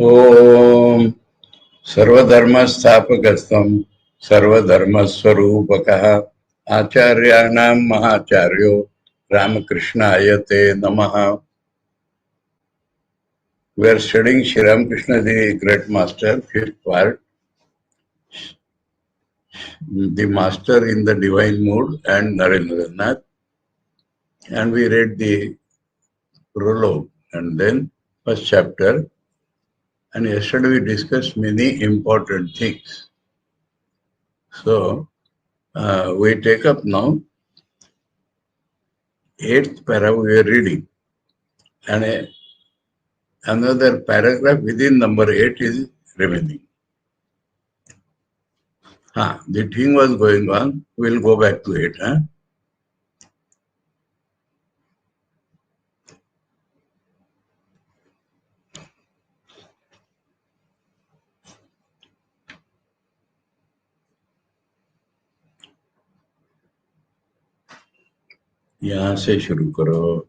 ओम सर्वधर्म स्थापकस्तं सर्वधर्मस्वरूपकः आचार्याणां महाचार्यो रामकृष्णाय ते नमः. We are studying Sri Ramakrishna, the great master, fifth part, the master in the divine mood and Narendranath, and we read the prologue and then first chapter. And yesterday we discussed many important things. So we take up now 8th paragraph we are reading, and another paragraph within number 8 is remaining. The thing was going on, we'll go back to it. यहाँ से शुरू करो.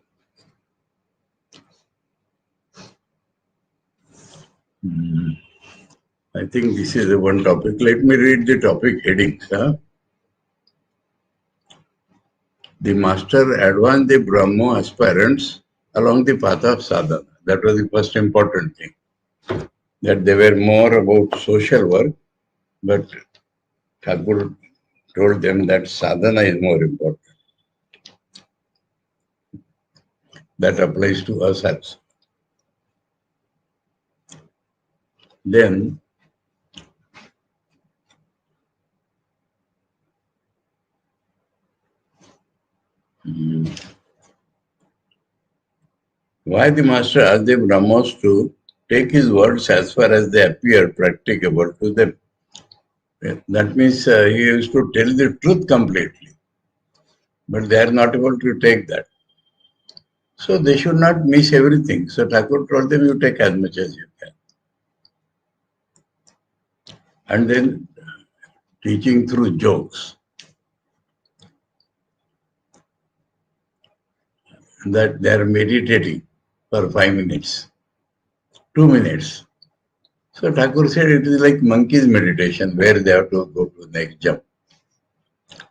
I think this is the one topic. Let me read the topic headings. The master advanced the Brahmo aspirants along the path of sadhana. That was the first important thing. That they were more about social work, but Thakur told them that sadhana is more important. That applies to us also. Then why the master asked the Brahmos to take his words as far as they appear practicable to them. That means he used to tell the truth completely, but they are not able to take that. So they should not miss everything. So Thakur told them, you take as much as you can. And then teaching through jokes. That they are meditating for 5 minutes, 2 minutes. So Thakur said it is like monkey's meditation where they have to go to the next jump.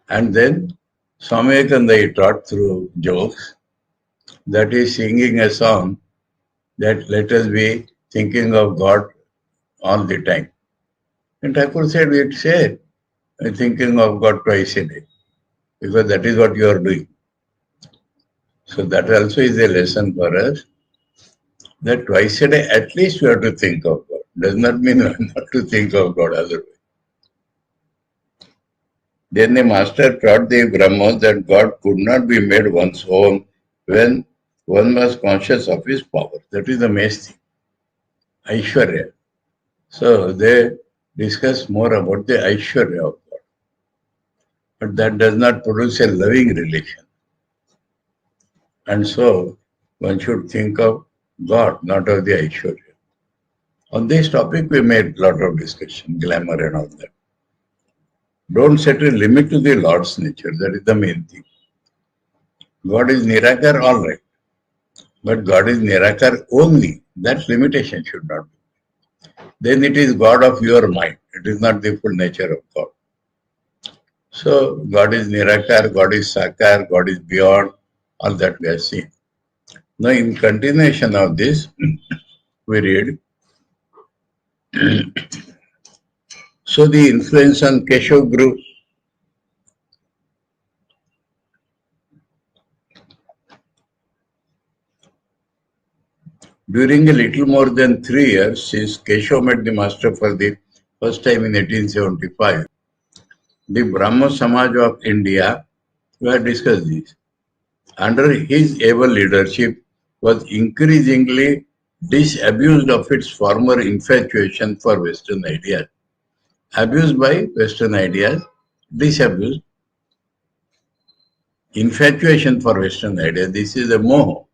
And then Swami Vivekananda he taught through jokes, that is singing a song that let us be thinking of God all the time. And Thakur said, we say thinking of God twice a day, because that is what you are doing. So that also is a lesson for us, that twice a day at least you have to think of God. Does not mean not to think of God otherwise. Then the master taught the Brahmos that God could not be made one's own when one was conscious of his power. That is the main thing. Aishwarya. So they discuss more about the Aishwarya of God. But that does not produce a loving relation. And so one should think of God, not of the Aishwarya. On this topic, we made a lot of discussion, glamour and all that. Don't set a limit to the Lord's nature. That is the main thing. God is Nirakar, all right. But God is Nirakar only. That limitation should not be. Then it is God of your mind. It is not the full nature of God. So God is Nirakar, God is Sakar, God is beyond. All that we have seen. Now in continuation of this, we read, so the influence on Keshav grew. During a little more than 3 years, since Keshav met the master for the first time in 1875, the Brahmo Samaj of India, we have discussed this, under his able leadership, was increasingly disabused of its former infatuation for Western ideas. Abused by Western ideas, disabused, infatuation for Western ideas. This is a moho.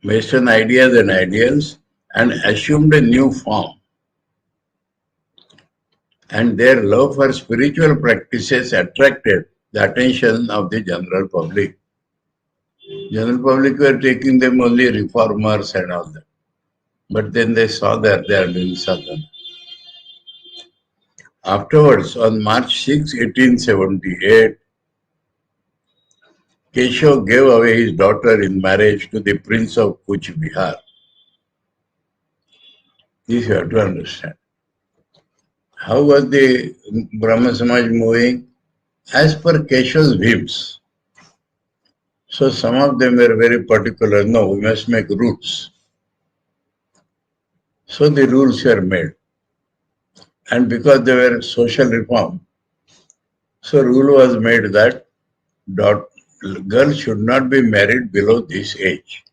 Western ideas and ideals, and assumed a new form. And their love for spiritual practices attracted the attention of the general public. General public were taking them only reformers and all that. But then they saw that they are doing sadhana. Afterwards, on March 6, 1878, Keshav gave away his daughter in marriage to the Prince of Kuch Bihar. This you have to understand. How was the Brahma Samaj moving? As per Keshav's whims. So some of them were very particular. No, we must make rules. So the rules were made. And because they were social reform, so rule was made that girls should not be married below this age.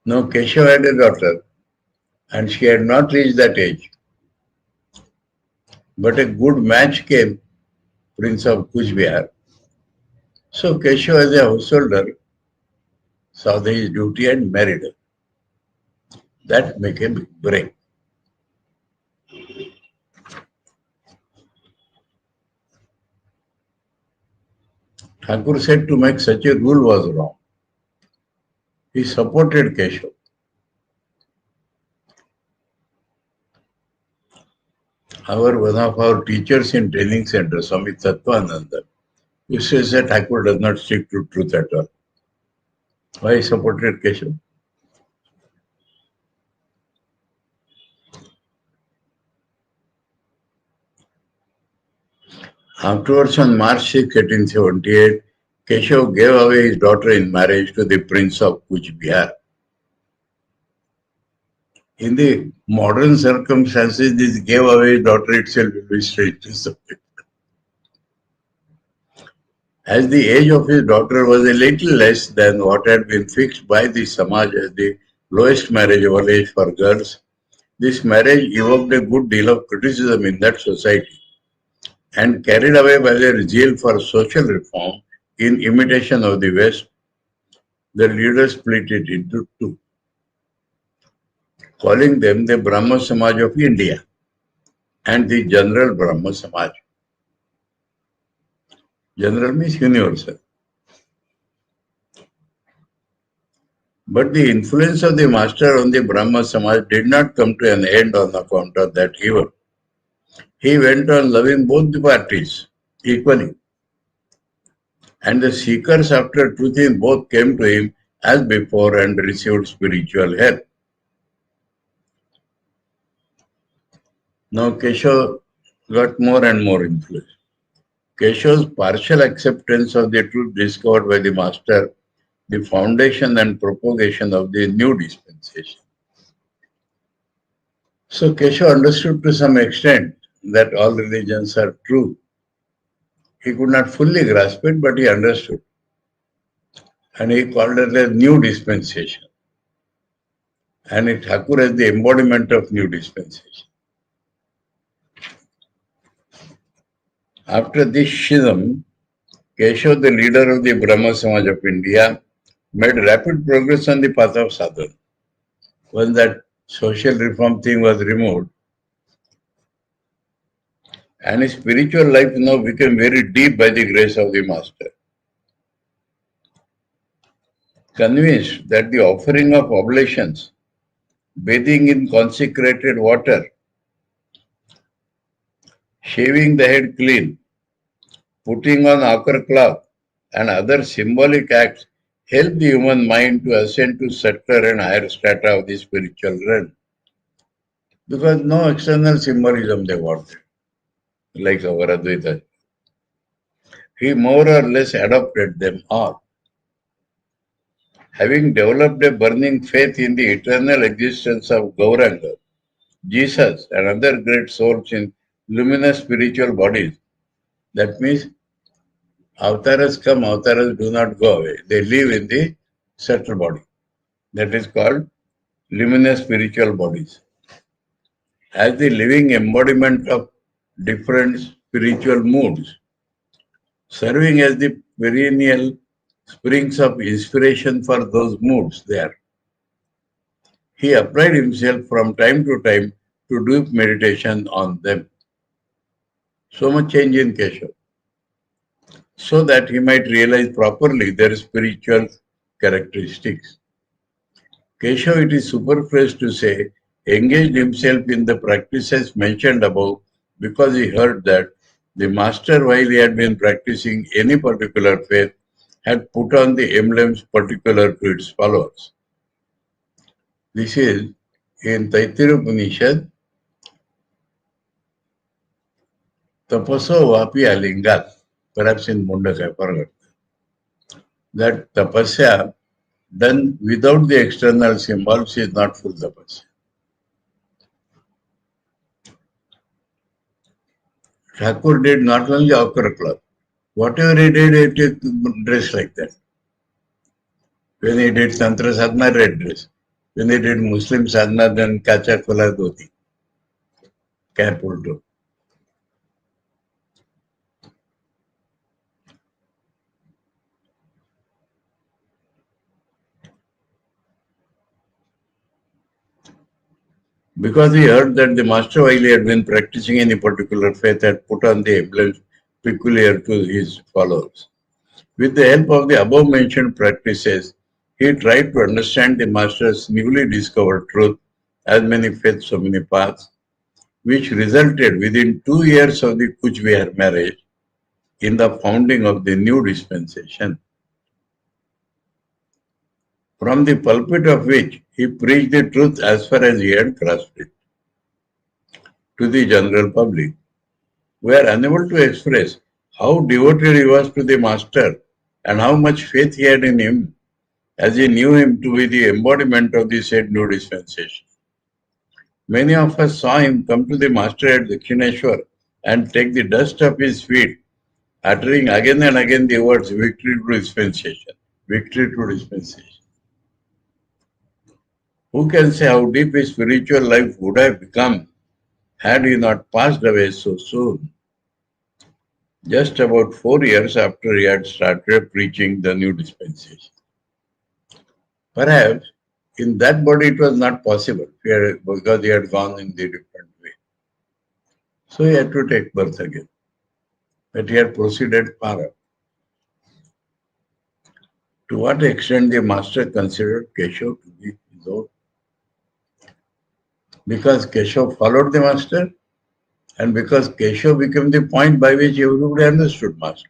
Now Keshav had a daughter and she had not reached that age. But a good match came, Prince of Kuch Bihar. So Keshav as a householder saw his duty and married her. That became a big break. Thakur said to make such a rule was wrong. He supported Keshav. However, one of our teachers in training center, Swami Tattvananda, used to say Thakur does not stick to truth at all. Why he supported Keshav? Afterwards, on March 6, 1878, Keshav gave away his daughter in marriage to the Prince of Kuch Bihar. In the modern circumstances, this gave away his daughter itself will be strange to subject. As the age of his daughter was a little less than what had been fixed by the Samaj as the lowest marriageable age for girls, this marriage evoked a good deal of criticism in that society. And carried away by their zeal for social reform in imitation of the West, the leaders split it into two, calling them the Brahma Samaj of India and the General Brahma Samaj. General means universal. But the influence of the master on the Brahma Samaj did not come to an end on account of that evil. He went on loving both the parties equally. And the seekers after truth in both came to him as before and received spiritual help. Now Keshav got more and more influence. Keshav's partial acceptance of the truth discovered by the master, the foundation and propagation of the new dispensation. So Keshav understood to some extent that all religions are true. He could not fully grasp it, but he understood. And he called it a new dispensation. And Thakur as the embodiment of new dispensation. After this schism, Keshav, the leader of the Brahma Samaj of India, made rapid progress on the path of sadhana. When that social reform thing was removed, and his spiritual life now became very deep by the grace of the master. Convinced that the offering of oblations, bathing in consecrated water, shaving the head clean, putting on ochre cloth, and other symbolic acts help the human mind to ascend to subtler and higher strata of the spiritual realm. Because no external symbolism they wanted, like our Advaita. He more or less adopted them all. Having developed a burning faith in the eternal existence of Gauranga, Jesus, and other great souls in luminous spiritual bodies, that means avatars come, avatars do not go away. They live in the subtle body. That is called luminous spiritual bodies. As the living embodiment of different spiritual moods, serving as the perennial springs of inspiration for those moods there. He applied himself from time to time to deep meditation on them. So much change in Keshav. so that he might realize properly their spiritual characteristics. Keshav, it is superfluous to say, engaged himself in the practices mentioned above because he heard that the master, while he had been practicing any particular faith, had put on the emblems particular to its followers. This is in Taittiriya Upanishad, Tapaso Vapi Alingat, perhaps in Mundaka, I forgot. That tapasya done without the external symbols is not full tapasya. Thakur did not only ochre cloth, whatever he did, he took dress like that. When he did Tantra sadhana, red dress. When he did Muslim sadhana, then kacha kola dhoti, cap ulto. Because he heard that the master, while he had been practicing any particular faith, had put on the emblems peculiar to his followers. With the help of the above mentioned practices, he tried to understand the master's newly discovered truth, as many faiths, so many paths, which resulted within 2 years of the Kuch Vihar marriage in the founding of the new dispensation, from the pulpit of which he preached the truth as far as he had grasped it to the general public. We are unable to express how devoted he was to the master and how much faith he had in him, as he knew him to be the embodiment of the said new dispensation. Many of us saw him come to the master at Dakshineshwar and take the dust of his feet, uttering again and again the words victory to dispensation, victory to dispensation. Who can say how deep his spiritual life would have become had he not passed away so soon? Just about 4 years after he had started preaching the new dispensation. Perhaps in that body it was not possible because he had gone in the different way. So he had to take birth again. But he had proceeded far up. To what extent the master considered Keshav to be his own? Because Keshav followed the master, and because Keshav became the point by which everybody understood master.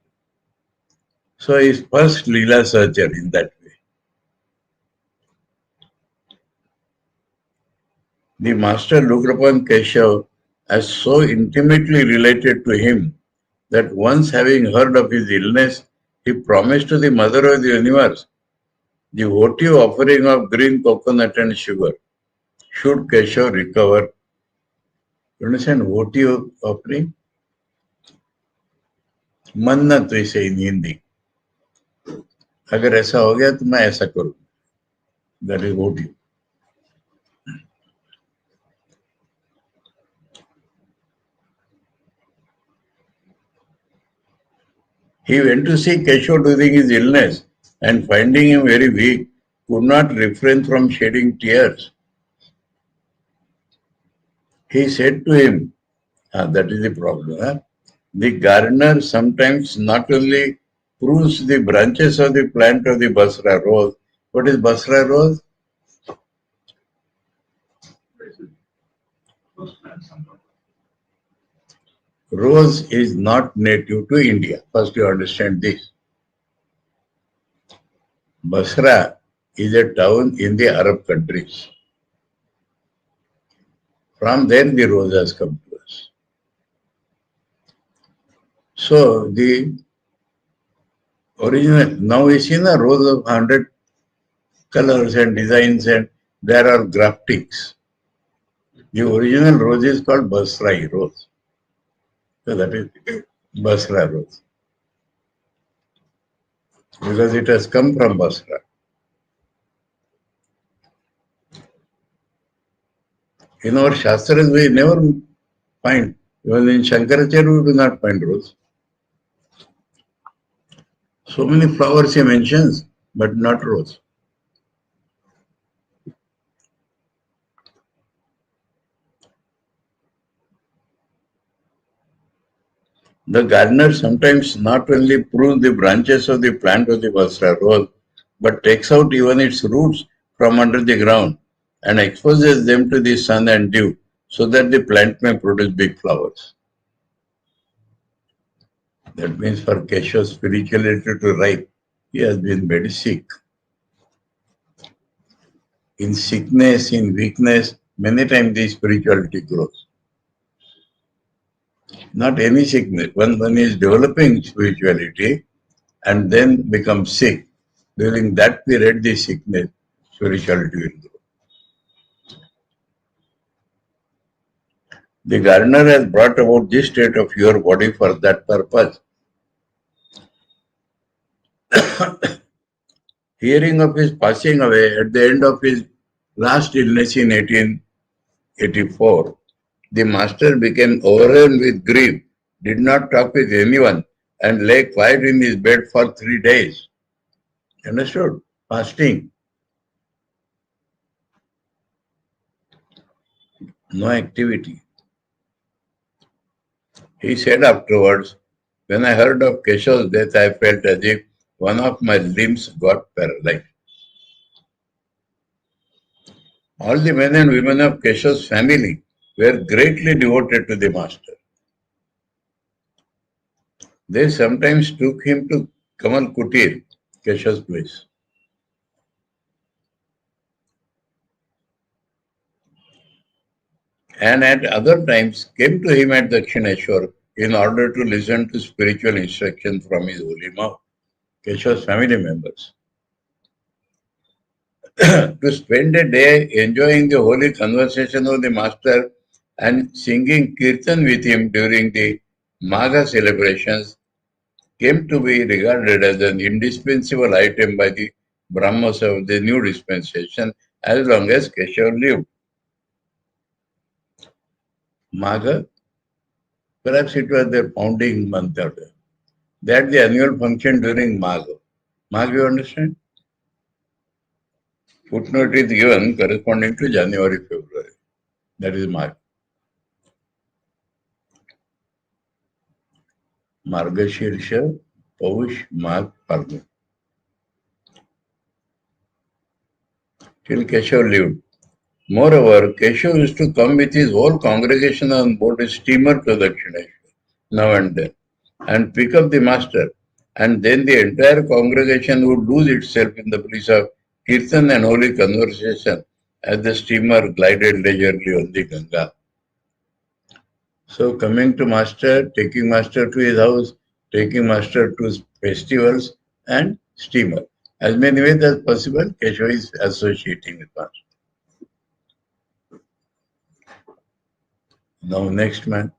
So his first Leela searcher in that way. The master looked upon Keshav as so intimately related to him that once having heard of his illness, he promised to the mother of the universe the votive offering of green coconut and sugar should Keshav recover. You understand votive offering? मन्नत वैसे इन हिंदी, अगर ऐसा हो गया तो मैं ऐसा करूँ, that is votive. He went to see Keshav during his illness and finding him very weak, could not refrain from shedding tears. He said to him, that is the problem. The gardener sometimes not only prunes the branches of the plant of the Basra rose. What is Basra rose? Rose is not native to India. First you understand this. Basra is a town in the Arab countries. From there the rose has come to us. So the original, now we see the rose of 100 colors and designs, and there are graftings. The original rose is called Basrai rose. So that is Basra rose. Because it has come from Basra. In our Shastras, we never find, even in Shankaracharya, we do not find rose. So many flowers he mentions, but not rose. The gardener sometimes not only prunes the branches of the plant of the Vasra rose, but takes out even its roots from under the ground and exposes them to the sun and dew so that the plant may produce big flowers. That means for Keshav's spirituality to ripe, he has been very sick. In sickness, in weakness, many times the spirituality grows. Not any sickness. When one is developing spirituality and then becomes sick, during that period the sickness, spirituality will grow. The gardener has brought about this state of your body for that purpose. Hearing of his passing away at the end of his last illness in 1884, the master became overwhelmed with grief, did not talk with anyone, and lay quiet in his bed for 3 days. Understood? Fasting. No activity. He said afterwards, when I heard of Keshav's death, I felt as if one of my limbs got paralyzed. All the men and women of Keshav's family were greatly devoted to the master. They sometimes took him to Kamal Kutir, Keshav's place. And at other times came to him at Dakshineshwar in order to listen to spiritual instruction from his holy mouth. Keshav's family members. To spend a day enjoying the holy conversation of the master and singing kirtan with him during the Magha celebrations came to be regarded as an indispensable item by the Brahmas of the new dispensation as long as Keshav lived. Magha, perhaps it was their founding month of them. They had the annual function during Magha. Magha, you understand? Footnote is given corresponding to January, February. That is Magha. Margashirsha, Paush, Magh, Phalgun. Till Keshav lived. Moreover, Keshav used to come with his whole congregation on board a steamer to Dakshineshwar now and then and pick up the master, and then the entire congregation would lose itself in the bliss of kirtan and holy conversation as the steamer glided leisurely on the Ganga. So coming to master, taking master to his house, taking master to festivals and steamer. As many ways as possible, Keshav is associating with master. Now next man,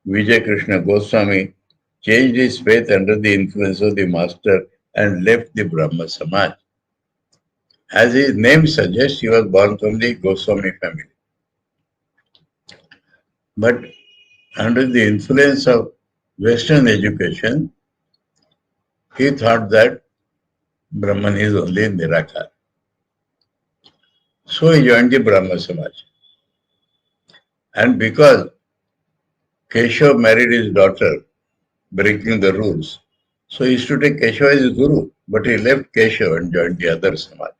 Vijay Krishna Goswami changed his faith under the influence of the master and left the Brahma Samaj. As his name suggests, he was born from the Goswami family. But under the influence of Western education, he thought that Brahman is only Nirakar. So he joined the Brahma Samaj. And because Keshav married his daughter, breaking the rules, so he used to take Keshav as his guru, but he left Keshav and joined the other Samaj.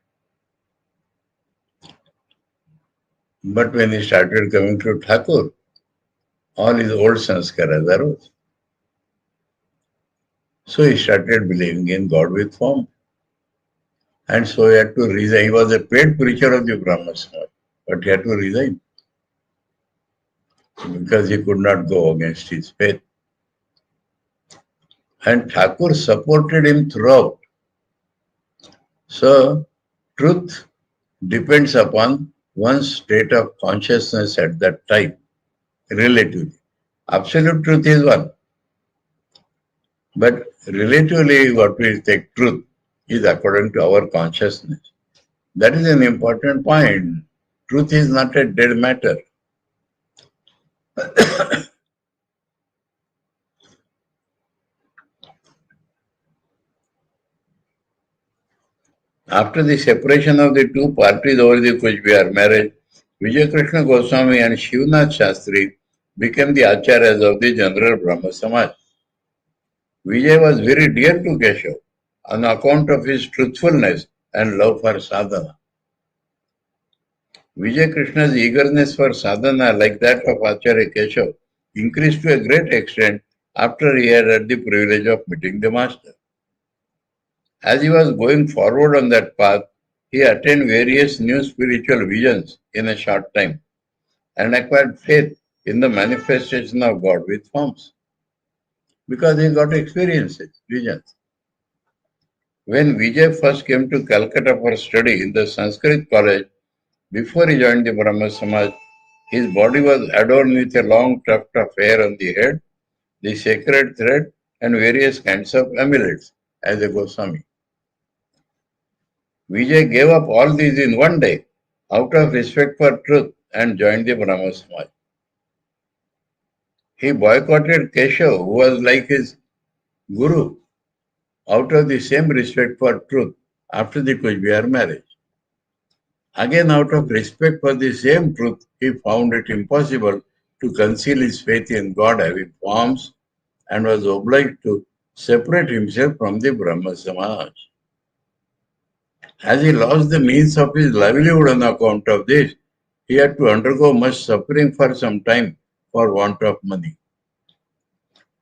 But when he started coming to Thakur, all his old sanskaras arose. So he started believing in God with form. And so he had to resign. He was a paid preacher of the Brahma Samaj, but he had to resign because he could not go against his faith. And Thakur supported him throughout. So, truth depends upon one's state of consciousness at that time, relatively. Absolute truth is one. But relatively, what we take truth is according to our consciousness. That is an important point. Truth is not a dead matter. After the separation of the two parties over the Kuchbihar marriage, Vijay Krishna Goswami and Shivnath Shastri became the acharyas of the general Brahma Samaj. Vijay was very dear to Keshav on account of his truthfulness and love for sadhana. Vijay Krishna's eagerness for sadhana, like that of Acharya Keshav, increased to a great extent after he had had the privilege of meeting the master. As he was going forward on that path, he attained various new spiritual visions in a short time and acquired faith in the manifestation of God with forms because he got experiences, visions. When Vijay first came to Calcutta for study in the Sanskrit college, before he joined the Brahma Samaj, his body was adorned with a long tuft of hair on the head, the sacred thread, and various kinds of amulets as a Goswami. Vijay gave up all these in one day out of respect for truth and joined the Brahma Samaj. He boycotted Keshav, who was like his guru, out of the same respect for truth after the Kuchbihar marriage. Again, out of respect for the same truth, he found it impossible to conceal his faith in God having forms and was obliged to separate himself from the Brahma Samaj. As he lost the means of his livelihood on account of this, he had to undergo much suffering for some time for want of money.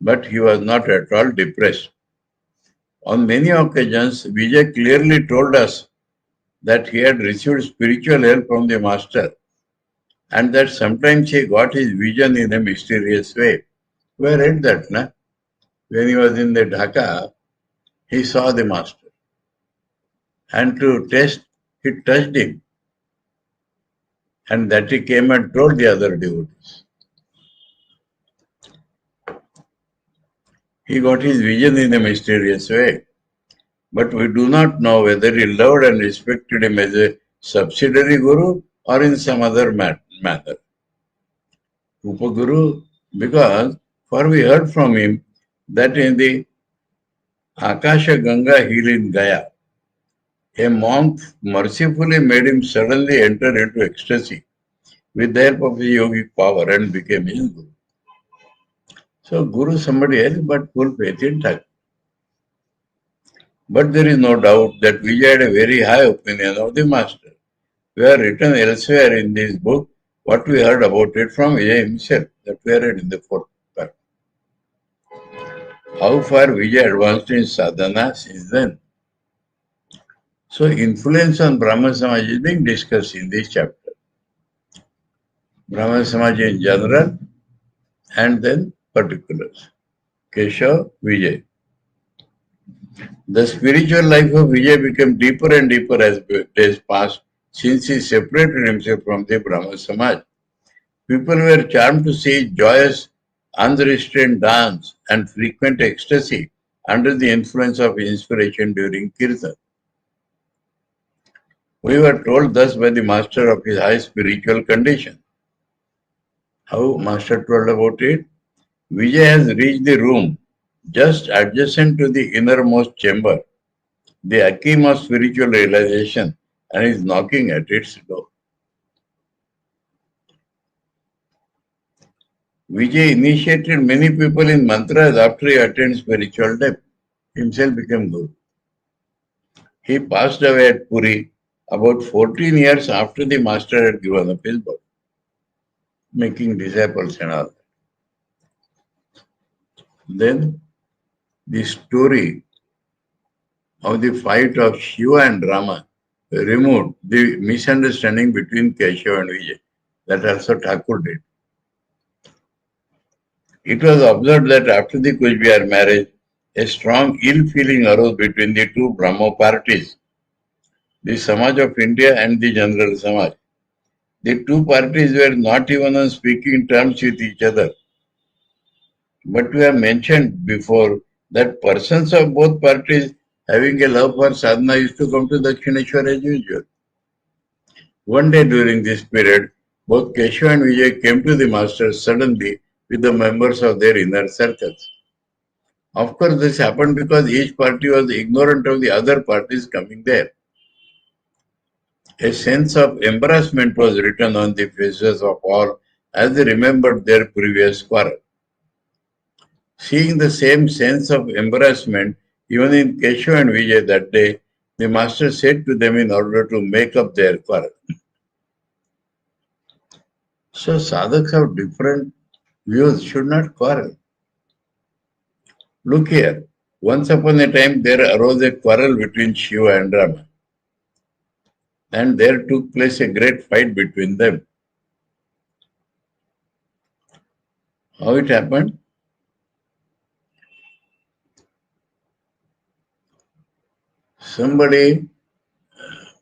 But he was not at all depressed. On many occasions, Vijay clearly told us that he had received spiritual help from the master and that sometimes he got his vision in a mysterious way. We read that, na? When he was in the Dhaka, he saw the master. And to test, he touched him. And that he came and told the other devotees. He got his vision in a mysterious way. But we do not know whether he loved and respected him as a subsidiary guru or in some other manner. Upaguru, because for we heard from him that in the Akasha Ganga hill in Gaya, a monk mercifully made him suddenly enter into ecstasy with the help of his yogic power and became his guru. So guru somebody else, but full faith in Thakur. But there is no doubt that Vijay had a very high opinion of the master. We have written elsewhere in this book what we heard about it from Vijay himself, that we read in the fourth part. How far Vijay advanced in sadhana since then. So influence on Brahma Samaj is being discussed in this chapter. Brahma Samaj in general and then particulars. Keshav, Vijay. The spiritual life of Vijay became deeper and deeper as days passed since he separated himself from the Brahma Samaj. People were charmed to see joyous, unrestrained dance and frequent ecstasy under the influence of inspiration during Kirtan. We were told thus by the master of his high spiritual condition. How master told about it? Vijay has reached the room just adjacent to the innermost chamber, the Akim of spiritual realization, and is knocking at its door. Vijay initiated many people in mantras after he attained spiritual depth. Himself became Guru. He passed away at Puri about 14 years after the master had given up his body, making disciples and all that. Then the story of the fight of Shiva and Rama removed the misunderstanding between Keshav and Vijay. That also Thakur did. It was observed that after the Kuchbihar marriage, a strong ill feeling arose between the two Brahmo parties, the Samaj of India and the General Samaj. The two parties were not even on speaking terms with each other. But we have mentioned before that persons of both parties having a love for sadhana used to come to Dakshineshwar as usual. One day during this period, both Keshav and Vijay came to the master suddenly with the members of their inner circles. Of course, this happened because each party was ignorant of the other parties coming there. A sense of embarrassment was written on the faces of all as they remembered their previous quarrel. Seeing the same sense of embarrassment even in Keshav and Vijay that day, the master said to them in order to make up their quarrel. So sadhaks have different views, should not quarrel. Look here, once upon a time there arose a quarrel between Shiva and Rama. And there took place a great fight between them. How it happened? Somebody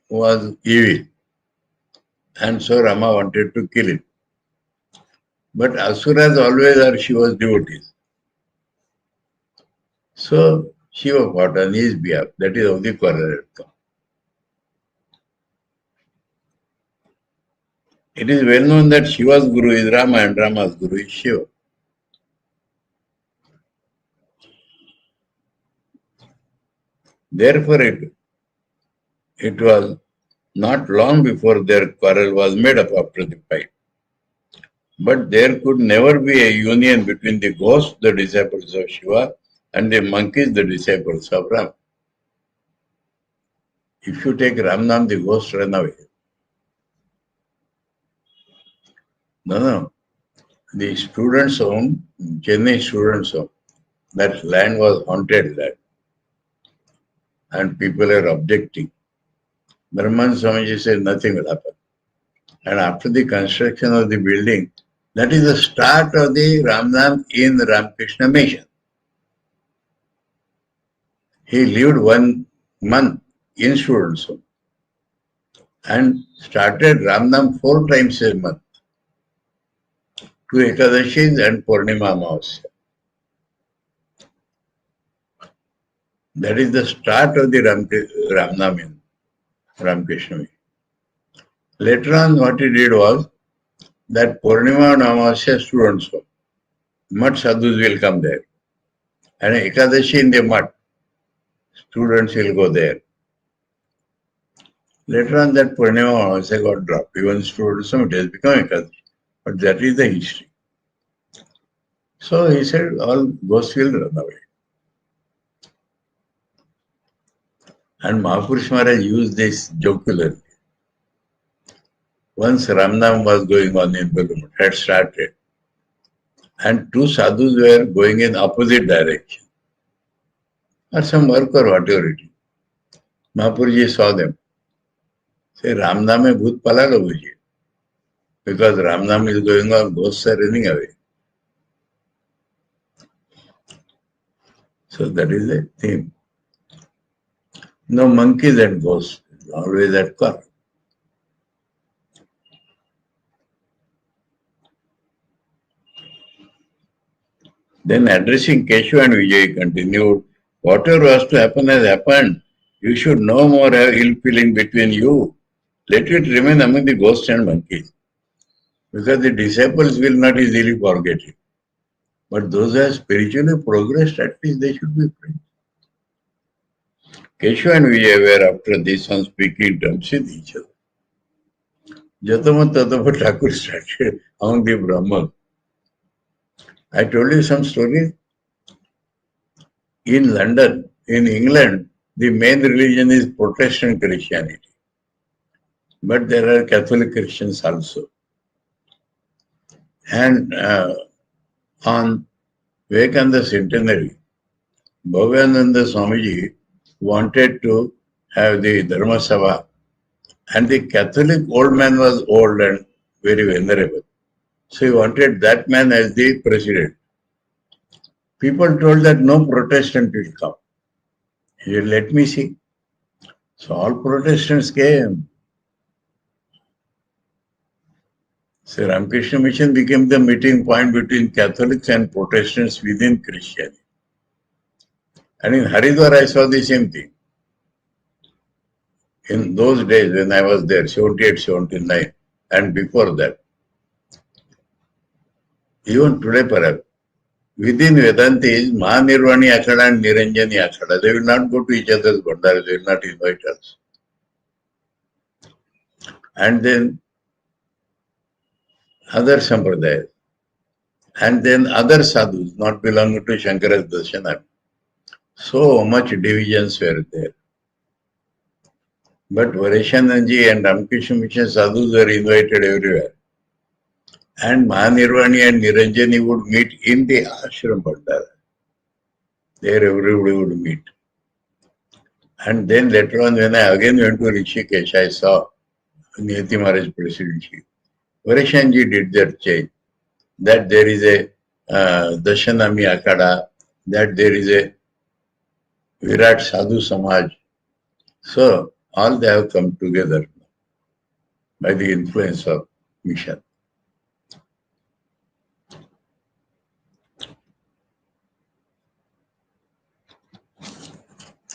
was evil, and so Rama wanted to kill him. But Asuras always are Shiva's devotees. So Shiva fought on his behalf. That is how the quarrel had come. It is well known that Shiva's guru is Rama and Rama's guru is Shiva. Therefore, it was not long before their quarrel was made up after the fight. But there could never be a union between the ghosts, the disciples of Shiva, and the monkeys, the disciples of Ram. If you take Ram Nam, the ghosts run away. No. The students' home, Chennai students' home, that land was haunted land. And people are objecting. Brahman Swamiji said nothing will happen. And after the construction of the building, that is the start of the Ramnam in the Ramakrishna mission. He lived 1 month in students' home and started Ramnam 4 times a month, 2 Ekadashis and Purnima Amavasya. That is the start of the Ramnam in Ramakrishna mission. Later on, what he did was that Purnima and Amavasya students home. Mutt sadhus will come there. And Ekadashi in the Mutt, students will go there. Later on, that Purnima Amavasya got dropped. Even students, it has become Ekadashi. But that is the history. So he said, all ghosts will run away. And Mahapurush Maharaj used this jocularly. Once Ramnam was going on in Belum, had started, and 2 sadhus were going in opposite direction, or some work or whatever it is. Mahapuruji saw them. Say, Ramnam mein bhoot pala lo bujhe. Because Ramnam is going on, ghosts are running away. So that is the theme. No monkeys and ghosts, always at quarrel. Then addressing Keshav and Vijay continued, whatever was to happen has happened. You should no more have ill feeling between you. Let it remain among the ghosts and monkeys. Because the disciples will not easily forget it. But those who have spiritually progressed, at least they should be friends. Keshav and Vijay were after this on speaking terms with each other. Jatama Tatapa Thakur started among the Brahmins. I told you some stories. In London, in England, the main religion is Protestant Christianity. But there are Catholic Christians also. And on Vivekananda centenary, Bhagavananda Swamiji wanted to have the Dharma Sabha, and the Catholic old man was old and very venerable. So he wanted that man as the president. People told that no Protestant will come. He said, let me see. So all Protestants came. So Ramakrishna Mission became the meeting point between Catholics and Protestants within Christianity. And in Haridwar, I saw the same thing. In those days when I was there, 78, 79, and before that, even today perhaps, within Vedanta is Mahanirvani Akhada and Niranjani Akhada. They will not go to each other's bhandara, they will not invite us. And then other sampradayas. and then other sadhus not belonging to Shankara's Darshana. So much divisions were there. But Vareshananji and Ramakrishna Mission sadhus were invited everywhere. And Mahanirvani and Niranjani would meet in the ashram Bhandara. There everybody would meet. And then later on, when I again went to Rishikesh, I saw Niyati Maharaj presidency. Vareshanji did that change. That there is a Dashanami Akada, that there is a Virat Sadhu Samaj. So, all they have come together by the influence of mission.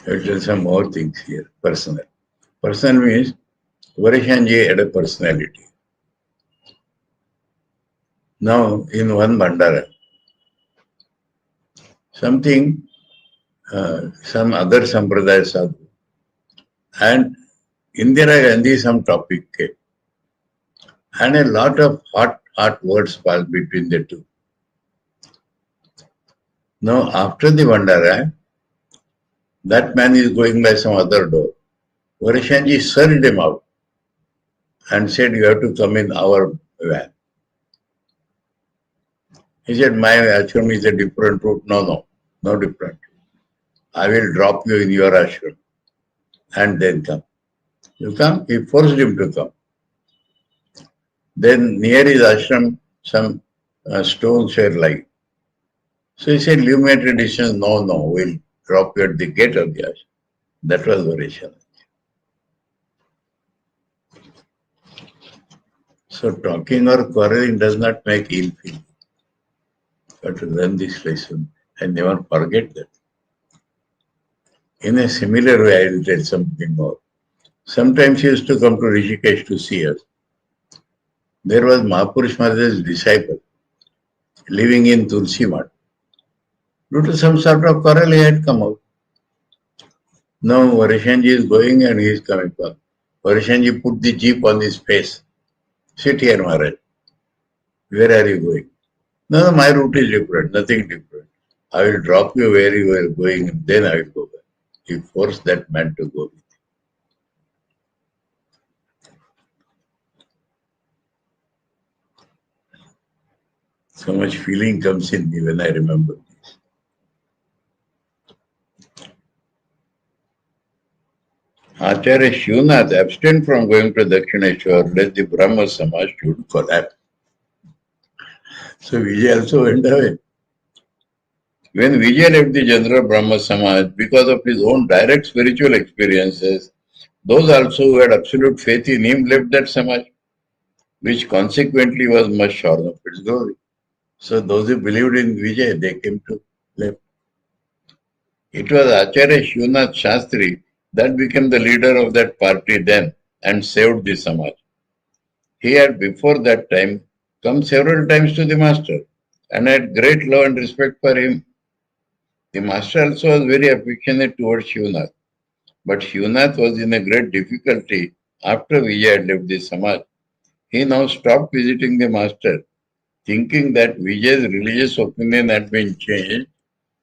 I will tell some more things here, personal. Personal means Vareshanji had a personality. Now, in one Bhandara, something, some other Sampradaya sadhu, and Indira Gandhi, some topic came. And a lot of hot words passed between the two. Now, after the Bhandara, that man is going by some other door. Vareshanji served him out and said, you have to come in our van. He said, my ashram is a different route. No different. I will drop you in your ashram and then come. You come? He forced him to come. Then near his ashram, some stones were lying. So he said, leave me at a distance. No, we'll drop you at the gate of the ashram. That was Vareshanji. So talking or quarreling does not make ill feeling. You have to learn this lesson and never forget that. In a similar way, I will tell something more. Sometimes he used to come to Rishikesh to see us. There was Mahapurush Maharaj's disciple living in Tulsi Mat. Due to some sort of quarrel, he had come out. Now Vareshanji is going and he is coming back. Vareshanji put the jeep on his face. Sit here, Maharaj. Where are you going? No, my route is different, nothing different. I will drop you where you are going and then I will go back. He forced that man to go with him. So much feeling comes in me when I remember this. Acharya Shivnath abstained from going to Dakshineshwar lest the Brahma Samaj should collapse. So Vijay also went away. When Vijay left the general Brahma Samaj, because of his own direct spiritual experiences, those also who had absolute faith in him left that Samaj, which consequently was much shorn of its glory. So those who believed in Vijay, they came to left. It was Acharya Shivnath Shastri that became the leader of that party then and saved the Samaj. He had before that time come several times to the master and had great love and respect for him. The master also was very affectionate towards Shivnath. But Shivnath was in a great difficulty after Vijay had left the Samaj. He now stopped visiting the master, thinking that Vijay's religious opinion had been changed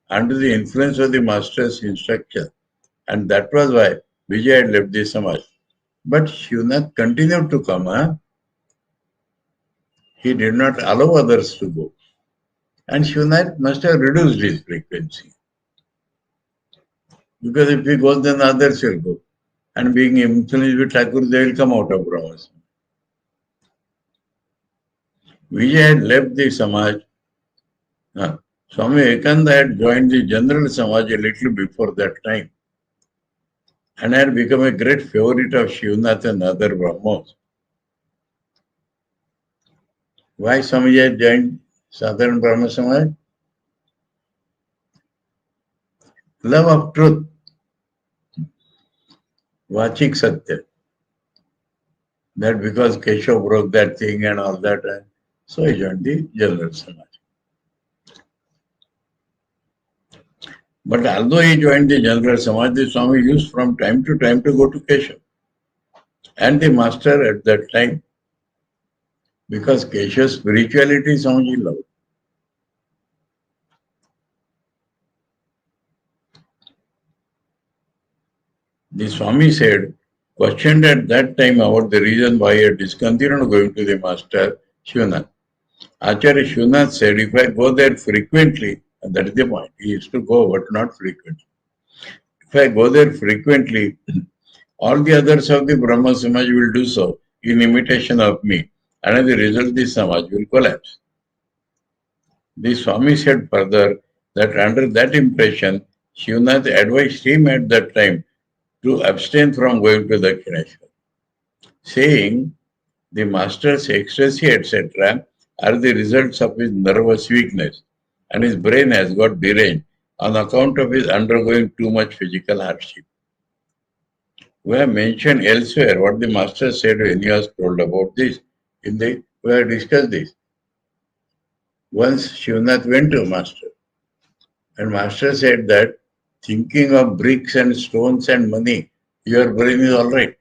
under the influence of the master's instruction. And that was why Vijay had left the Samaj. But Shivnath continued to come. He did not allow others to go. And Shivnath must have reduced his frequency. Because if he goes, then others will go. And being influenced with Thakur, they will come out of Brahma. Vijay had left the Samaj. Swami Vivekananda had joined the general Samaj a little before that time and had become a great favorite of Shivnath and other Brahmos. Why Swamiji had joined Southern Brahma Samaj? Love of truth. Vachik Satya. That because Keshav broke that thing and all that, so he joined the general Samaj. But although he joined the general Samaj, the Swami used from time to time to go to Keshav and the master at that time. Because Keshav's spirituality Swamiji loved. The Swami said, questioned at that time about the reason why he had discontinued going to the master Shivanath. Acharya Shivanath said, if I go there frequently, and that is the point, he used to go, but not frequently. If I go there frequently, all the others of the Brahma Samaj will do so in imitation of me, and as a result, the Samaj will collapse. The Swami said further that under that impression, Shivanath advised him at that time to abstain from going to Dakshineshwar, saying the master's ecstasy, etc., are the results of his nervous weakness, and his brain has got deranged on account of his undergoing too much physical hardship. We have mentioned elsewhere what the master said when he was told about this. We have discussed this. Once Shivanath went to master, and master said that thinking of bricks and stones and money, your brain is all right.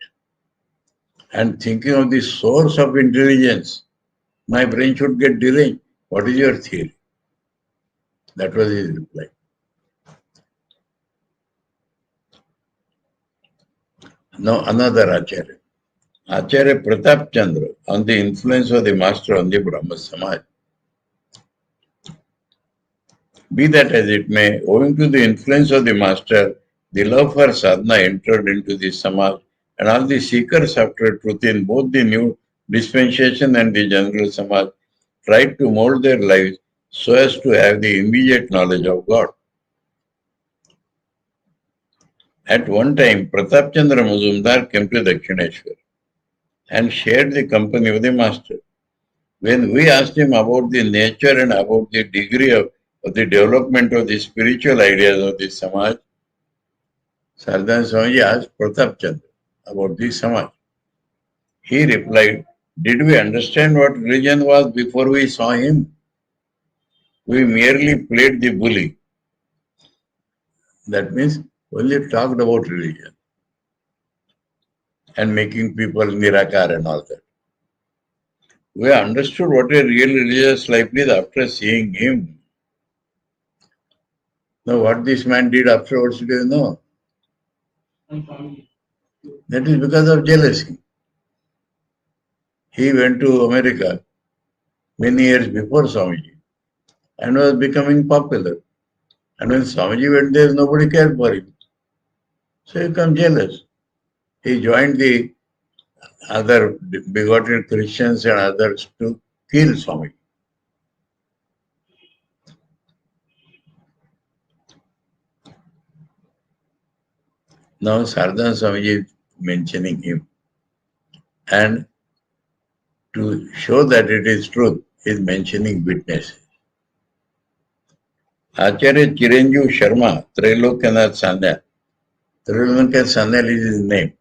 And thinking of the source of intelligence, my brain should get deranged. What is your theory? That was his reply. Now another Acharya. Acharya Pratap Chandra on the influence of the master on the Brahma Samaj. Be that as it may, owing to the influence of the master, the love for sadhana entered into the Samaj, and all the seekers after truth in both the new dispensation and the general Samaj tried to mold their lives so as to have the immediate knowledge of God. At one time, Pratap Chandra Mazumdar came to Dakshineshwar and shared the company of the master. When we asked him about the nature and about the degree of the development of the spiritual ideas of the Samaj, Saradananda Swamiji asked Pratap Chandra about the Samaj. He replied, did we understand what religion was before we saw him? We merely played the bully. That means only talked about religion and making people nirakar and all that. We understood what a real religious life is after seeing him. Now, what this man did afterwards, do you know? That is because of jealousy. He went to America many years before Swamiji and was becoming popular. And when Swamiji went there, nobody cared for him. So he became jealous. He joined the other bigoted Christians and others to kill Swamiji. Now Saradananda Swamiji is mentioning him. And to show that it is truth, he is mentioning witnesses. Acharya Chiranjeev Sharma, Trailokanath Sanyal. Trailokanath Sanyal is his name,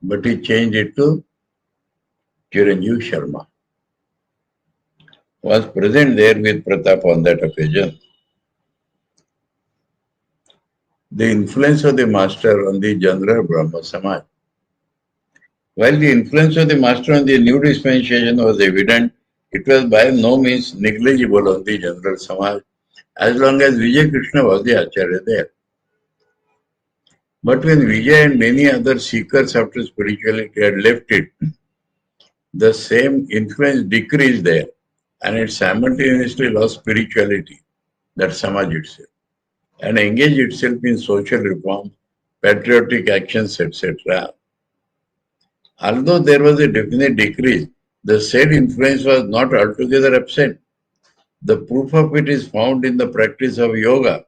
but he changed it to Chiranjeev Sharma. Was present there with Pratap on that occasion. The influence of the master on the general Brahma Samaj. While the influence of the master on the new dispensation was evident, it was by no means negligible on the general Samaj, as long as Vijay Krishna was the Acharya there. But when Vijay and many other seekers after spirituality had left it, the same influence decreased there, and it simultaneously lost spirituality, that Samaj itself, and engaged itself in social reforms, patriotic actions, etc. Although there was a definite decrease, the said influence was not altogether absent. The proof of it is found in the practice of yoga,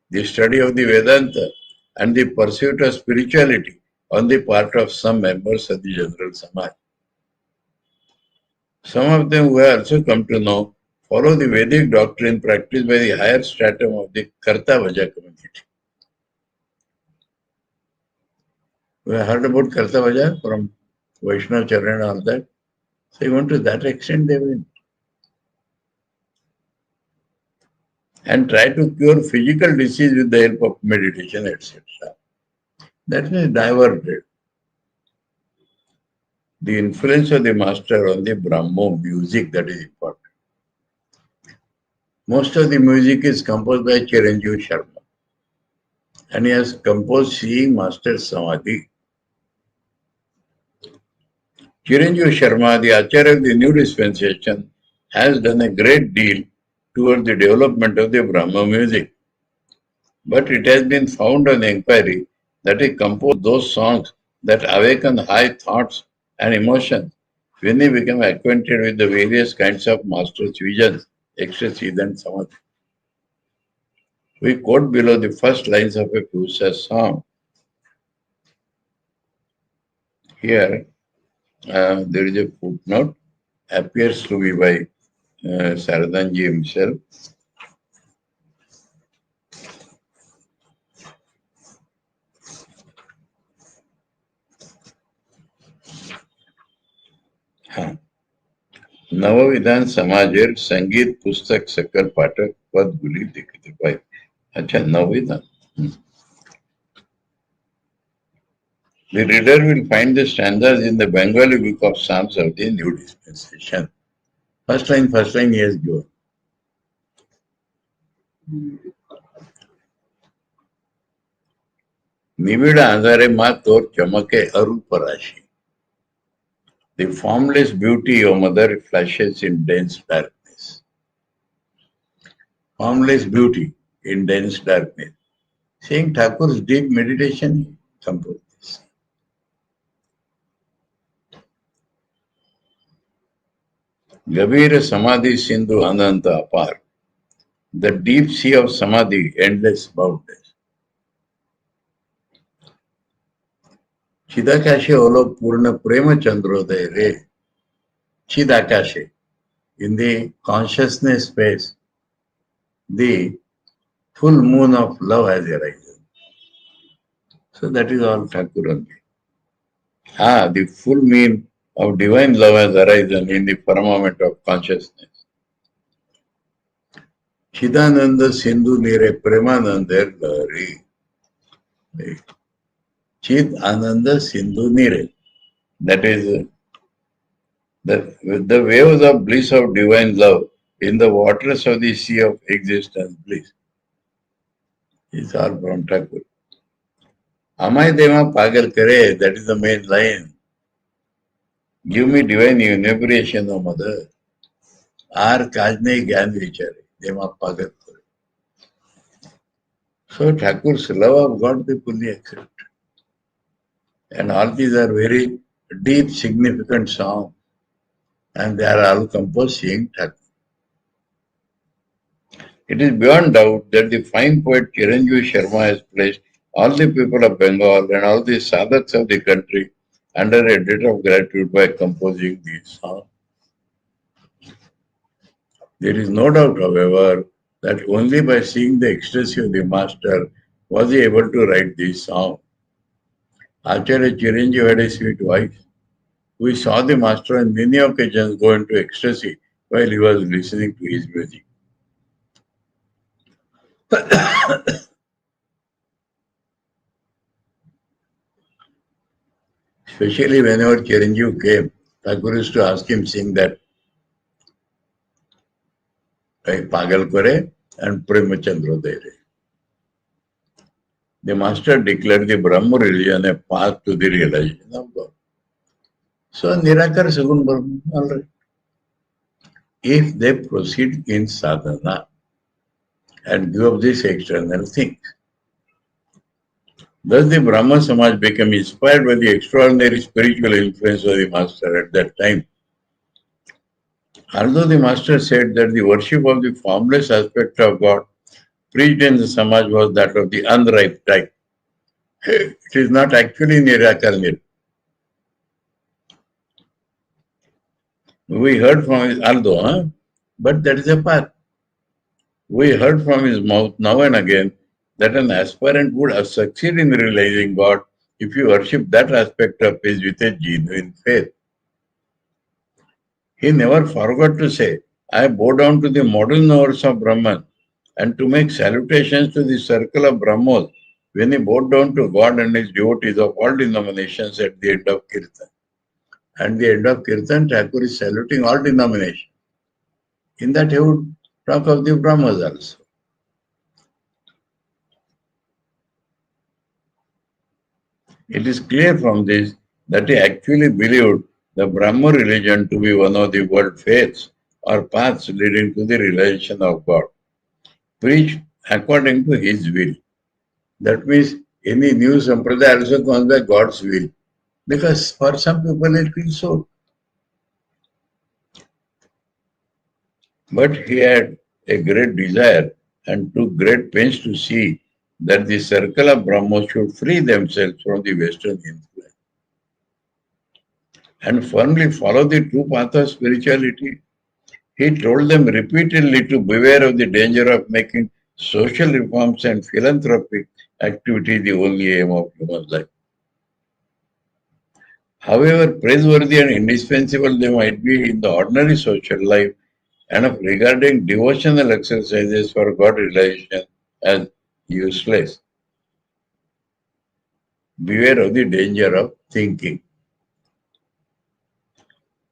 the study of the Vedanta, and the pursuit of spirituality on the part of some members of the general Samaj. Some of them who have also come to know follow the Vedic doctrine practiced by the higher stratum of the Karta Vaja community. We have heard about Karta Vaja from Vaishnava Charan and all that. So even to that extent they went. And try to cure physical disease with the help of meditation, etc. That means diverted. The influence of the master on the Brahmo music, that is important. Most of the music is composed by Chiranjeev Sharma. and he has composed Seeing Master Samadhi. Chiranjeev Sharma, the Acharya of the new dispensation, has done a great deal toward the development of the Brahma music. But it has been found on inquiry that he composed those songs that awaken high thoughts and emotions when he became acquainted with the various kinds of master's visions, ecstasies, and samadhi. We quote below the first lines of a Purusa's song. Here, there is a footnote, appears to be by Saradanji himself. नवविधान समाजेर संगीत पुस्तक सकल पाठक पद गुली देखते भाई अच्छा नवविधान The reader will find the stanzas in the Bengali book of Psalms of the New Dispensation. First line he has given. निबिड़ आंधारे मा तोर चमके अरूप राशि. The formless beauty of mother flashes in dense darkness. Formless beauty in dense darkness. Seeing Thakur's deep meditation, he composed this. Gabir Samadhi Sindhu Ananta Apar. The deep sea of Samadhi, endless, boundless. Chidakashe Olo Purna Prema Chandroday Re. Chidakashe. In the consciousness space, the full moon of love has arisen. So that is all Thakur only. The full moon of divine love has arisen in the firmament of consciousness. Chidananda Sindhu Nire Premananda Lahari. Chid Ananda Sindhu Nire. That is the waves of bliss of divine love in the waters of the sea of existence bliss. It's all from Thakur. Amay Deva Pagal Kare, that is the main line. Give me divine inebriation, O mother. Aar kajne gyan vichare, Deva Pagal Kare. So Thakur's love of God they fully accept. And all these are very deep, significant songs. And they are all composed seeing Thakur. It is beyond doubt that the fine poet Chiranjeev Sharma has placed all the people of Bengal and all the sadhaks of the country under a debt of gratitude by composing these songs. There is no doubt, however, that only by seeing the ecstasy of the master was he able to write these songs. Acharya Chiranjeev had a sweet voice. We saw the master on many occasions go into ecstasy while he was listening to his music. Especially whenever Chiranjeev came, Thakur used to ask him sing that Pagal Kore and Premachandrodaya. The master declared the Brahma religion a path to the realization of God. So Nirakar Sagun Brahma, all right. If they proceed in sadhana and give up these external things. Thus the Brahma Samaj became inspired by the extraordinary spiritual influence of the master at that time. Although the master said that the worship of the formless aspect of God preached in the Samaj was that of the unripe type, it is not actually Nirakarnir. We heard from his, but that is a path. We heard from his mouth now and again that an aspirant would succeed in realizing God if you worship that aspect of his with a genuine faith. He never forgot to say, I bow down to the model knowers of Brahman and to make salutations to the circle of Brahmos when he bowed down to God and his devotees of all denominations at the end of Kirtan. At the end of Kirtan, Thakur is saluting all denominations. In that he would talk of the Brahmas also. It is clear from this that he actually believed the Brahmo religion to be one of the world faiths or paths leading to the realization of God, preached according to his will. That means any new sampradaya also comes by God's will. Because for some people it feels so. But he had a great desire and took great pains to see that the circle of Brahmos should free themselves from the Western influence and firmly follow the true path of spirituality. He told them repeatedly to beware of the danger of making social reforms and philanthropic activity the only aim of human life. However praiseworthy and indispensable they might be in the ordinary social life, and of regarding devotional exercises for God realization as useless. Beware of the danger of thinking.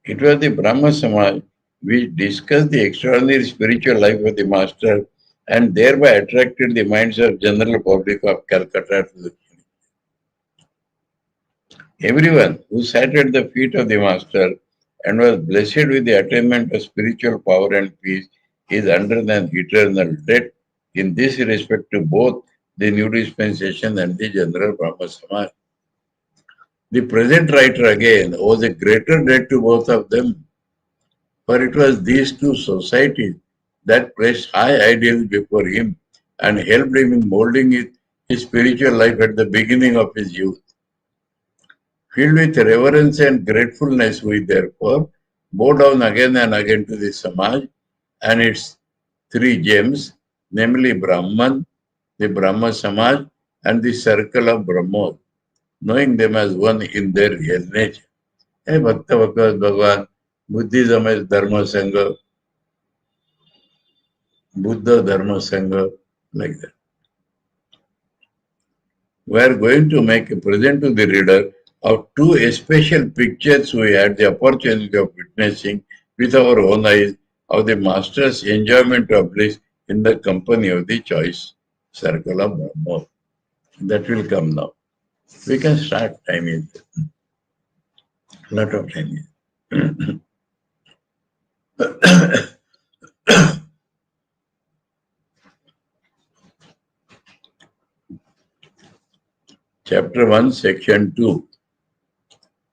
It was the Brahma Samaj which discussed the extraordinary spiritual life of the Master and thereby attracted the minds of general public of Calcutta to the clinic. Everyone who sat at the feet of the Master and was blessed with the attainment of spiritual power and peace is under an eternal debt in this respect to both the new dispensation and the general Brahma Samaj. The present writer again owes a greater debt to both of them, for it was these two societies that placed high ideals before him and helped him in molding his spiritual life at the beginning of his youth. Filled with reverence and gratefulness, we therefore bow down again and again to the Samaj and its three gems, namely Brahman, the Brahma Samaj, and the circle of Brahmos, knowing them as one in their real nature. Hey, Bhakta Bhagavad Bhagavan, Buddhism is Dharma Sangha, Buddha Dharma Sangha, like that. We are going to make a present to the reader of two special pictures we had the opportunity of witnessing with our own eyes of the Master's enjoyment of bliss in the company of the choice circle of Brahma. That will come now. We can start. Time is a lot of time is. Chapter 1, Section 2.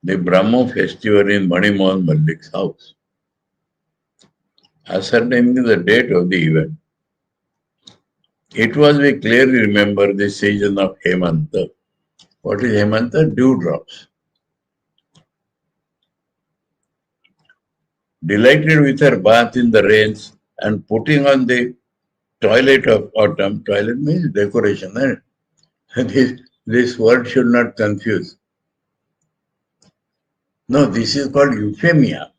The Brahmo festival in Manimohan Mallik's house. Ascertaining the date of the event. It was, we clearly remember, the season of Hemanta. What is Hemanta? Dewdrops. Delighted with her bath in the rains and putting on the toilet of autumn. Toilet means decoration. Eh? This word should not confuse. No, this is called euphemia.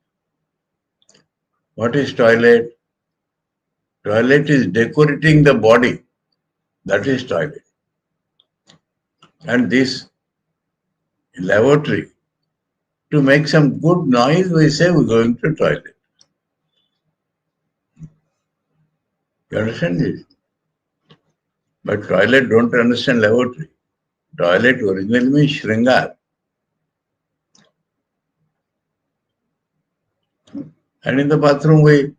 What is toilet? Toilet is decorating the body. That is toilet. And this lavatory, to make some good noise, we say we're going to toilet. You understand this? But toilet don't understand lavatory. Toilet originally means shringar. And in the bathroom, we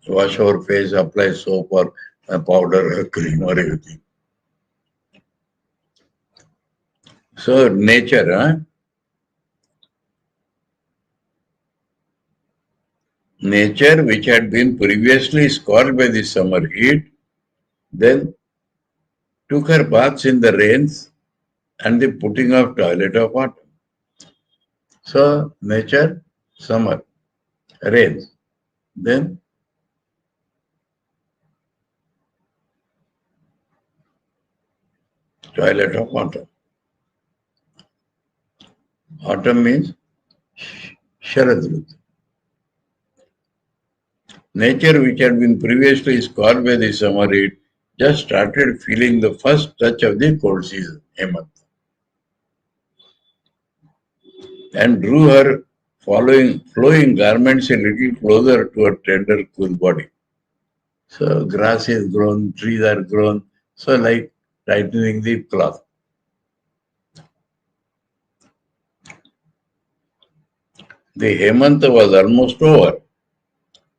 wash our face, apply soap or powder or cream or everything. So nature, nature which had been previously scorched by the summer heat, then took her baths in the rains and the putting of toilet of autumn. So nature, summer, rains, then toilet of autumn. Autumn means Sharad Rutu. Nature, which had been previously scorched by the summer heat, just started feeling the first touch of the cold season, Hemant, and drew her flowing garments a little closer to her tender, cool body. So grass is grown, trees are grown, so like tightening the cloth. The Hemanta was almost over.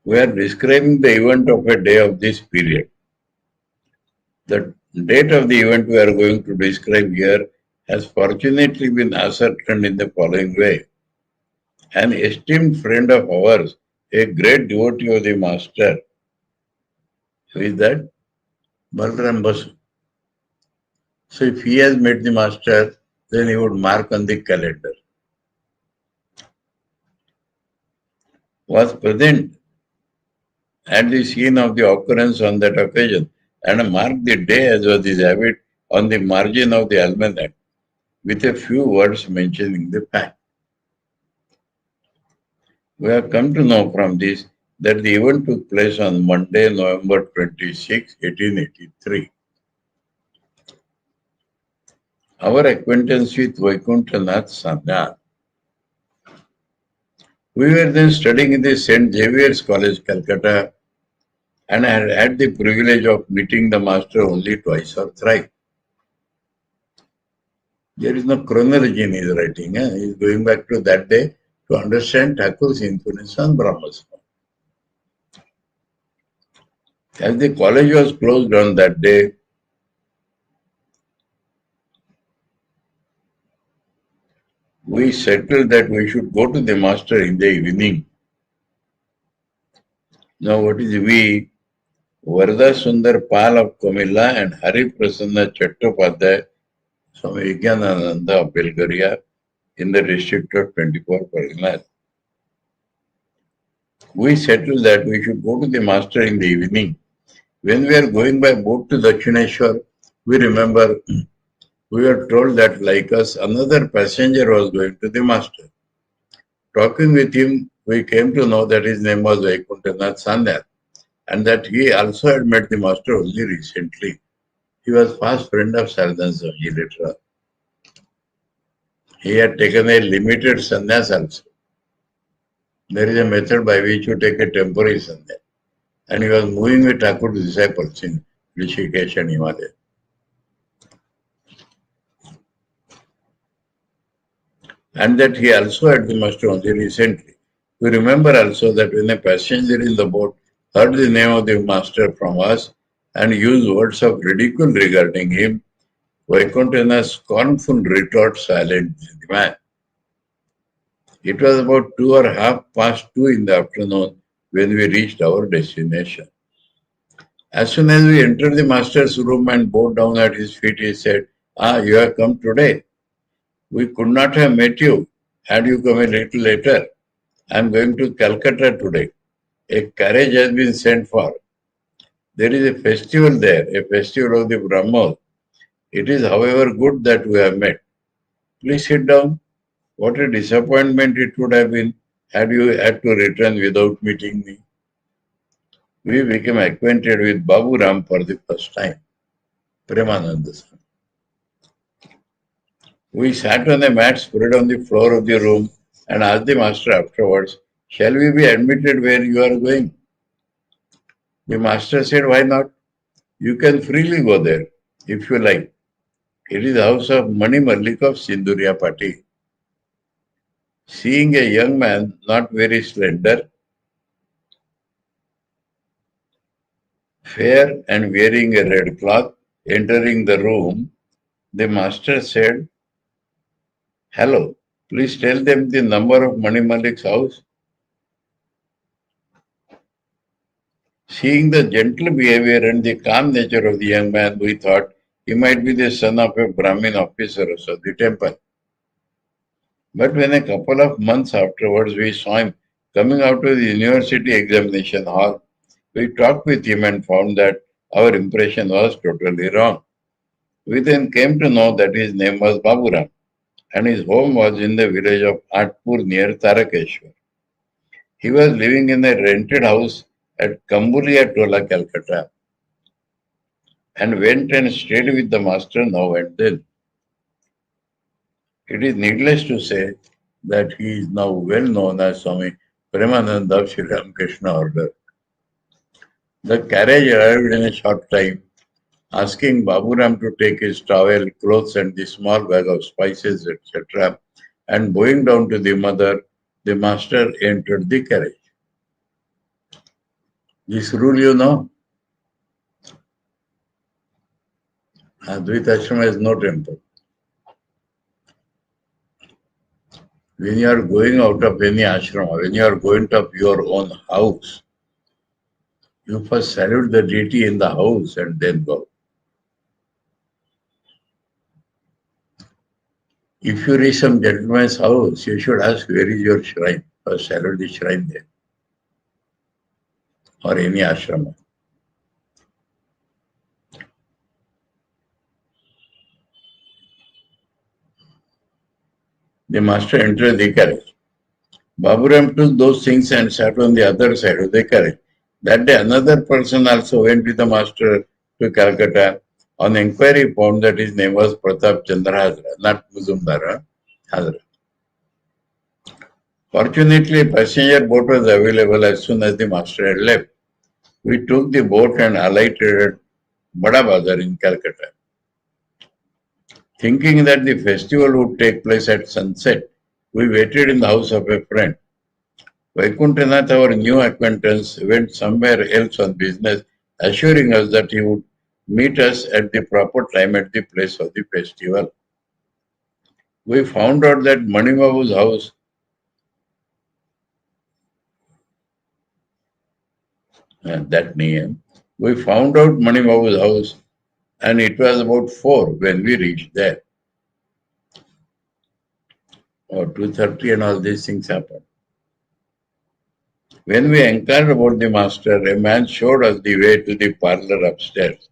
We are describing the event of a day of this period. The date of the event we are going to describe here has fortunately been ascertained in the following way. An esteemed friend of ours, a great devotee of the Master, who is that? Balram Basu. So if he has met the Master, then he would mark on the calendar. Was present at the scene of the occurrence on that occasion and marked the day as was his habit on the margin of the almanac with a few words mentioning the fact. We have come to know from this that the event took place on Monday, November 26, 1883. Our acquaintance with Vaikuntanath Sanya. We were then studying in the St. Xavier's College, Calcutta, and I had had the privilege of meeting the Master only twice or thrice. There is no chronology in his writing. He is going back to that day to understand Thakur's influence on Brahmas. As the college was closed on that day, we settled that we should go to the Master in the evening. Now, what is we? Varda Sundar Pal of Komila and Hari Prasanna Chattopadhyay, Swami Vivekananda of Bulgaria, in the district of 24 Parganas. We settled that we should go to the Master in the evening. When we are going by boat to Dakshineshwar, we remember we were told that, like us, another passenger was going to the Master. Talking with him, we came to know that his name was Vaikuntanath Sanya and that he also had met the Master only recently. He was fast friend of Saradananda later. He had taken a limited sannyas also. There is a method by which you take a temporary sannyas. And he was moving with Thakur's disciples in Rishikesh and Himalaya. And that he also had the Master only recently. We remember also that when a passenger in the boat heard the name of the Master from us and used words of ridicule regarding him, Vaikuntana's scornful retort silenced the man. It was about 2:30 in the afternoon when we reached our destination. As soon as we entered the Master's room and bowed down at his feet, he said, you have come today. We could not have met you had you come a little later. I am going to Calcutta today. A carriage has been sent for. There is a festival there, a festival of the Brahmos. It is, however, good that we have met. Please sit down. What a disappointment it would have been had you had to return without meeting me. We became acquainted with Babu Ram for the first time. Premananda. We sat on a mat spread on the floor of the room and asked the Master afterwards, shall we be admitted where you are going? The Master said, why not? You can freely go there if you like. It is the house of Mani Mallik of Sindhuria Pati. Seeing a young man, not very slender, fair and wearing a red cloth, entering the room, the Master said, hello, please tell them the number of Mani Mallik's house. Seeing the gentle behavior and the calm nature of the young man, we thought he might be the son of a Brahmin officer of the temple. But when a couple of months afterwards we saw him coming out of the university examination hall, we talked with him and found that our impression was totally wrong. We then came to know that his name was Baburam and his home was in the village of Atpur near Tarakeshwar. He was living in a rented house at Kambulia Tola, Calcutta, and went and stayed with the Master now and then. It is needless to say that he is now well known as Swami Premananda of Sri Ramakrishna order. The carriage arrived in a short time, asking Baburam to take his towel, clothes and the small bag of spices, etc., and bowing down to the mother, the master entered the carriage. This rule you know. Advaita Ashrama has no temple. When you are going out of any ashrama, when you are going to your own house, you first salute the deity in the house and then go. If you reach some gentleman's house, you should ask where is your shrine. First salute the shrine there. Or any ashrama. The master entered the carriage. Baburam took those things and sat on the other side of the carriage. That day another person also went with the master to Calcutta. On inquiry found that his name was Pratap Chandra Hazra, not Muzumdar, Hazra. Fortunately, a passenger boat was available as soon as the master had left. We took the boat and alighted at Bada Bazar in Calcutta. Thinking that the festival would take place at sunset, we waited in the house of a friend. Vaikuntanath, our new acquaintance, went somewhere else on business, assuring us that he would meet us at the proper time at the place of the festival. We found out that Manibabu's house that name. We found out Manibabu's house and it was about 4 when we reached there. Or 2:30 and all these things happened. When we inquired about the master, a man showed us the way to the parlor upstairs.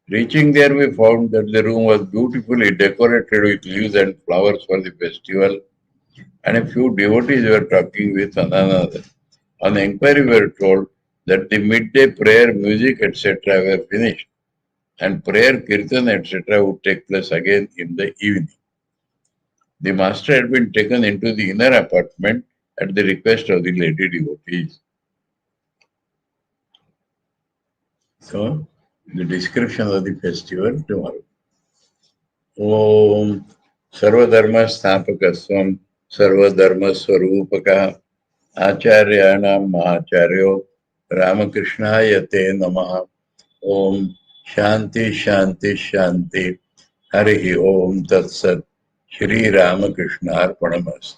Reaching there, we found that the room was beautifully decorated with leaves and flowers for the festival, and a few devotees were talking with one another. On inquiry, we were told that the midday prayer, music, etc. were finished, and prayer, kirtan, etc. would take place again in the evening. The master had been taken into the inner apartment at the request of the lady devotees. So, the description of the festival tomorrow. Om Sarvadharma Sthapakasvam Sarvadharma Swarupaka Acharyanam Mahacharyo Ramakrishna Te Namaha. Om Shanti Shanti Shanti Harihi Om Tat Sat Sri Ramakrishna Arpanamastu.